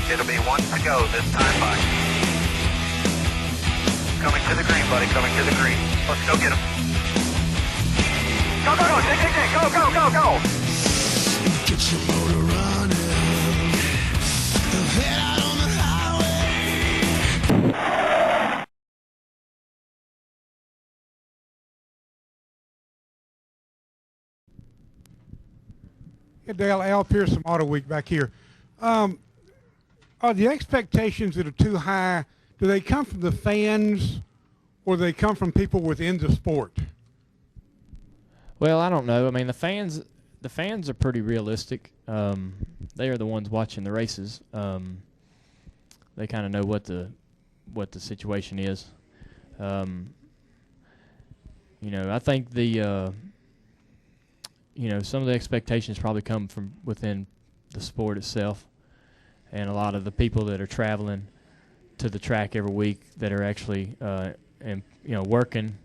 It'll be one to go this time by. Coming to the green, buddy, coming to the green. Let's go get him. Go, go, go, dig, dig, dig, go, go, go, go. Get your motor running. Head out on the highway. Hey, Dale, Al Pierce from Auto Week back here. Are the expectations that are too high, do they come from the fans or do they come from people within the sport? Well, I don't know. I mean, the fans are pretty realistic. They are the ones watching the races. They kind of know what the situation is. I think some of the expectations probably come from within the sport itself, and a lot of the people that are traveling to the track every week that are actually working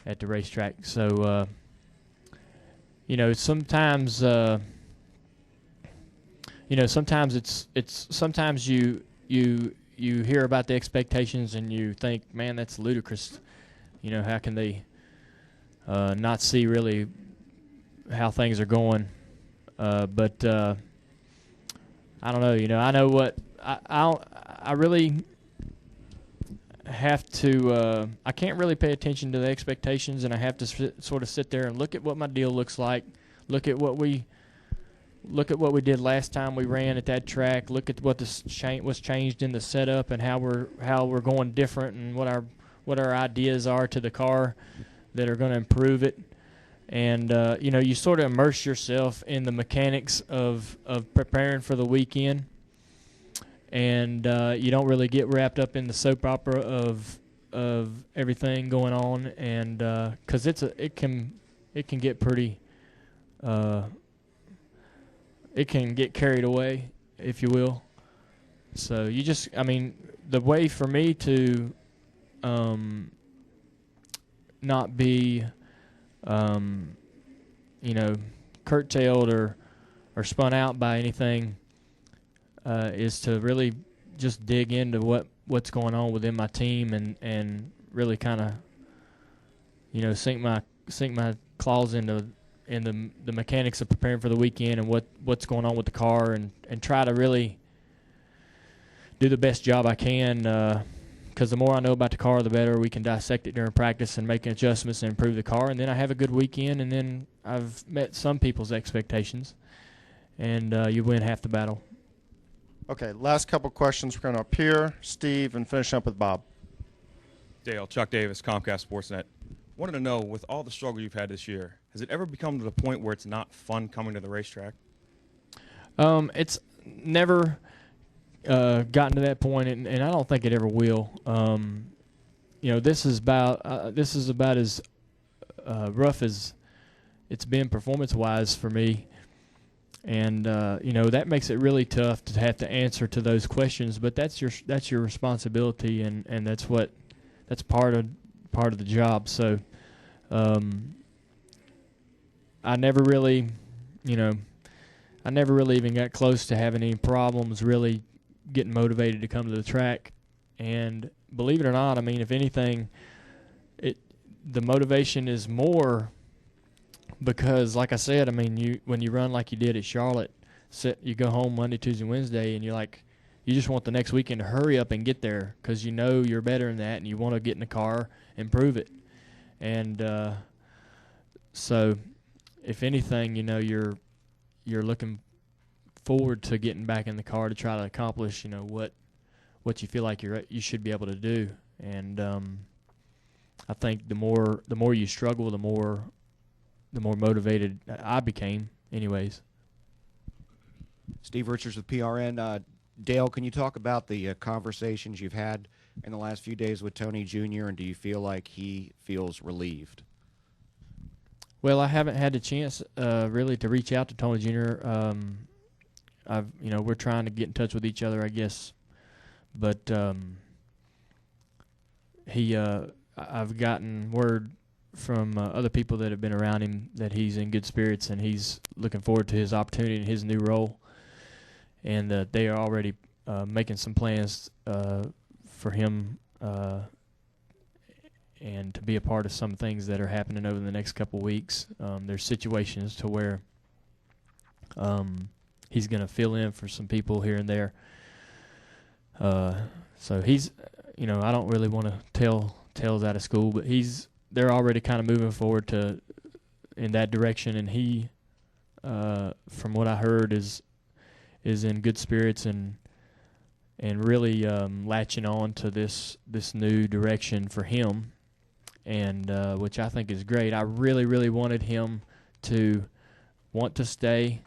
at the racetrack. So sometimes sometimes you hear about the expectations and you think, man, that's ludicrous. How can they not see really how things are going? But I don't know. I know what I really have to. I can't really pay attention to the expectations, and I have to sort of sit there and look at what my deal looks like. Look at what we did last time we ran at that track. Look at what was changed in the setup and how we're going different, and what our ideas are to the car that are going to improve it. And you sort of immerse yourself in the mechanics of preparing for the weekend, and you don't really get wrapped up in the soap opera of everything going on, and because it can get pretty it can get carried away, if you will. So the way for me to not be curtailed or spun out by anything is to really just dig into what's going on within my team and really kind of sink my claws into the mechanics of preparing for the weekend and what's going on with the car and try to really do the best job I can. Because the more I know about the car, the better we can dissect it during practice and make adjustments and improve the car. And then I have a good weekend, and then I've met some people's expectations, and you win half the battle. Okay, last couple questions. We're going up here. Steve, and finish up with Bob. Dale, Chuck Davis, Comcast Sportsnet. Wanted to know, with all the struggle you've had this year, has it ever become to the point where it's not fun coming to the racetrack? It's never gotten to that point, and I don't think it ever will. This is about as rough as it's been performance-wise for me, and that makes it really tough to have to answer to those questions. But that's your responsibility, and that's part of the job. So I never really even got close to having any problems really getting motivated to come to the track. And believe it or not, if anything, the motivation is more because, like I said, when you run like you did at Charlotte, you go home Monday, Tuesday, Wednesday, and you just want the next weekend to hurry up and get there because you're better than that and you want to get in the car and prove it. And so if anything, you're looking forward to getting back in the car to try to accomplish, what you feel like you should be able to do. And I think the more you struggle, the more motivated I became, anyways. Steve Richards with PRN. Dale, can you talk about the conversations you've had in the last few days with Tony Jr., and do you feel like he feels relieved? Well, I haven't had the chance really to reach out to Tony Jr. We're trying to get in touch with each other, I guess, but I've gotten word from other people that have been around him that he's in good spirits and he's looking forward to his opportunity in his new role, and that they are already making some plans for him and to be a part of some things that are happening over the next couple weeks. There's situations to where he's going to fill in for some people here and there. So he's, I don't really want to tell tales out of school, but they're already kind of moving forward in that direction, and he, from what I heard, is in good spirits and really latching on to this new direction for him, and which I think is great. I really, really wanted him to want to stay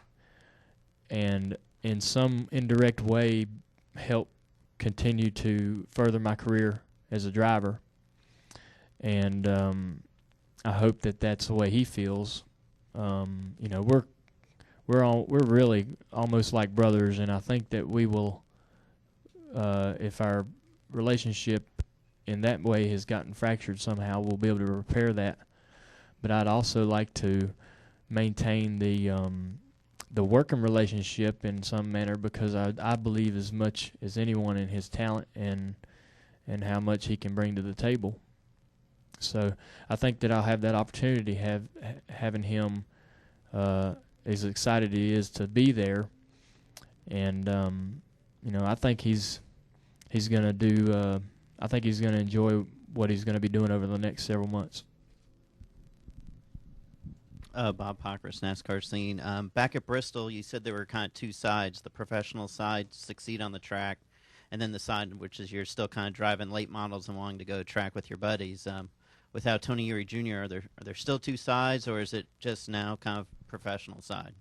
and in some indirect way help continue to further my career as a driver. And I hope that that's the way he feels. We're really almost like brothers, and I think that we will, if our relationship in that way has gotten fractured somehow, we'll be able to repair that. But I'd also like to maintain the working relationship in some manner, because I believe as much as anyone in his talent and how much he can bring to the table. So I think that I'll have that opportunity, having him as excited he is to be there, and I think he's gonna do. I think he's gonna enjoy what he's gonna be doing over the next several months. Bob Pockris, NASCAR Scene. Back at Bristol, you said there were kind of two sides: the professional side, succeed on the track, and then the side which is you're still kind of driving late models and wanting to go track with your buddies. Without Tony Eury Jr., are there still two sides, or is it just now kind of professional side?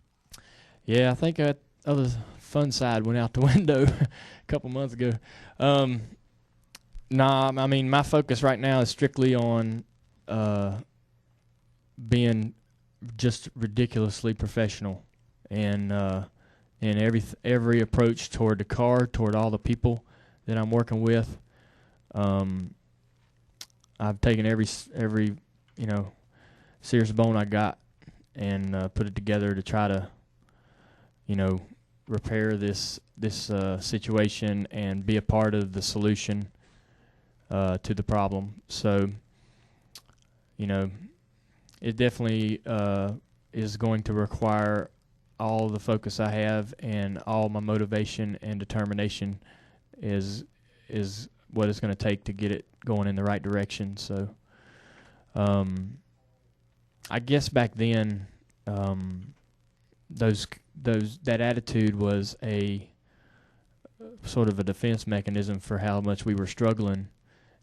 Yeah, I think that other fun side went out the window a couple months ago. Nah, I mean, my focus right now is strictly on being just ridiculously professional, and in every approach toward the car, toward all the people that I'm working with. I've taken every serious bone I got and put it together to try to repair this situation and be a part of the solution to the problem. So it definitely is going to require all the focus I have, and all my motivation and determination is what it's going to take to get it going in the right direction. So I guess back then that attitude was a sort of a defense mechanism for how much we were struggling,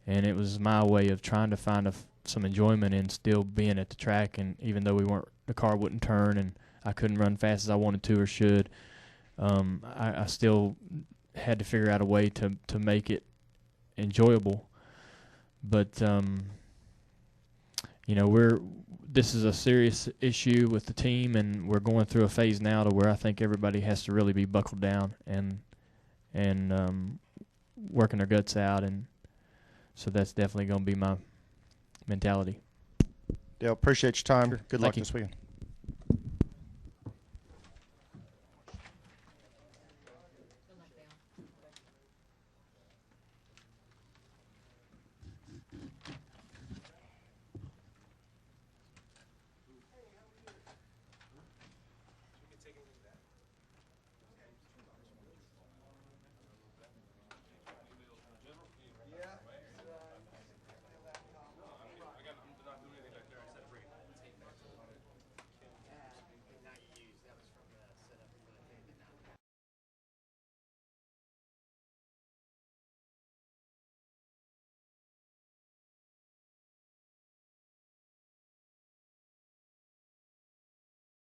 and it was my way of trying to find some enjoyment in still being at the track. And even though the car wouldn't turn and I couldn't run fast as I wanted to or should, I still had to figure out a way to make it enjoyable. But this is a serious issue with the team, and we're going through a phase now to where I think everybody has to really be buckled down and working their guts out, and so that's definitely going to be my mentality. Dale, appreciate your time. Sure. Good Thank luck you. this weekend.